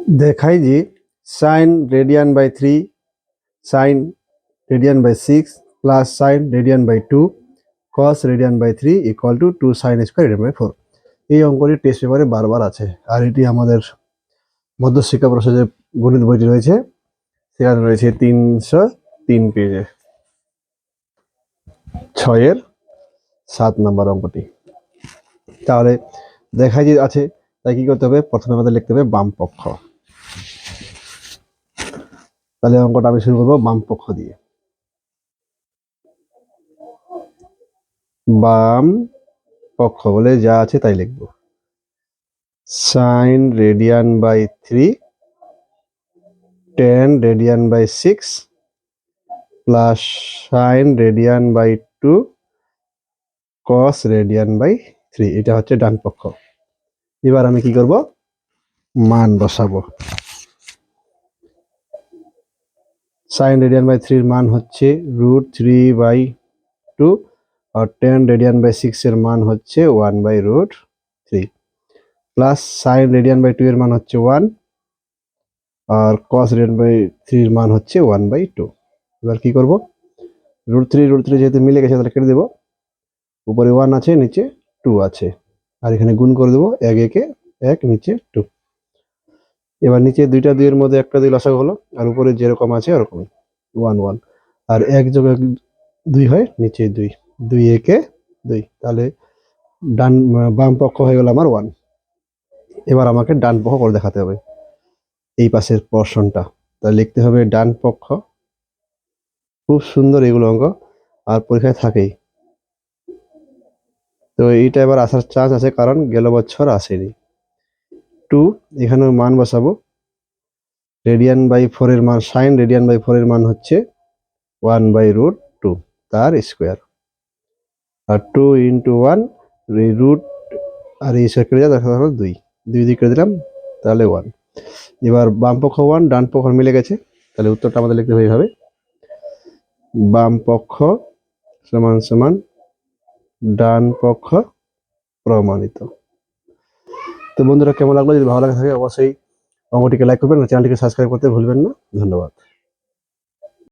দেখাই যে sin radian by 3 sin radian by 6 plus sin radian by 2 cos radian by 3 equal to 2 sin square radian by 4। এই অঙ্কটি test পেপারে বারবার আছে, আর এটি আমাদের মধ্যশিক্ষা পর্ষদের গণিত বইটি রয়েছে, সেখানে রয়েছে 303 পেজে 6-7 নম্বর অঙ্কটি। তাহলে দেখাই যে আছে, তাই কি করতে হবে, প্রথমে আমাদের লিখতে হবে বাম পক্ষ। তাহলে অঙ্কটা আমি শুরু করবো বাম পক্ষ দিয়ে। বাম পক্ষ বলে যা আছে তাই লিখব। sin radian by 3 tan radian by 6 plus sin radian by 2 cos radian by 3, এটা হচ্ছে ডান পক্ষ। এবার আমি কি করব, মান বসাবো। sin radian by 3 এর মান হচ্ছে √3/2 আর tan radian by 6 এর মান হচ্ছে 1/√3 প্লাস sin radian by 2 এর মান হচ্ছে 1 আর cos radian by 3 এর মান হচ্ছে 1/2। এবার কি করব, √3 যেহেতু মিলে গেছে তাহলে কেটে দেব। উপরে 1 আছে, নিচে 2 আছে, আর এখানে গুণ করে দেব, 1 1 1 নিচে 2। এবার নিচে 2টা 2 এর মধ্যে একটা 2 লসাগু হলো, আর উপরে যেরকম আছে ওরকমই 1 1, আর 1 যোগ 1 2 হয়, নিচে 2 2 1 2। তাহলে বাম পক্ষ হয়ে গেল আমার 1। এবার আমাকে ডান পক্ষ করে দেখাতে হবে এই পাশের পোরশনটা। তাহলে লিখতে হবে ডান পক্ষ। খুব সুন্দর এগুলো অঙ্ক, আর পরীক্ষায় থাকেই। তো এইটা এবার আসার চান্স আছে, কারণ গেল বছর আসেনি। 2 এখানে মান বসাবো। রেডিয়ান বাই 4 এর মান, সাইন রেডিয়ান বাই 4 এর মান হচ্ছে 1/√2 তার স্কোয়ার, আর 2 × 1 রুট, আর এই স্কোয়ার কেটে যাবে, 2 2 দিয়ে কেটে দিলাম, তাহলে 1। এবার বাম পক্ষ 1 ডান পক্ষ মিলে গেছে, তাহলে উত্তরটা আমাদের লিখতে হবে এইভাবে, বাম পক্ষ সমান সমান ডান পক্ষ প্রমাণিত। তো বন্ধুরা, কেমন লাগলো? যদি ভালো লাগে থাকে অবশ্যই অঙ্কটিকে লাইক করবেন, চ্যানেলটিকে সাবস্ক্রাইব করতে ভুলবেন না। ধন্যবাদ।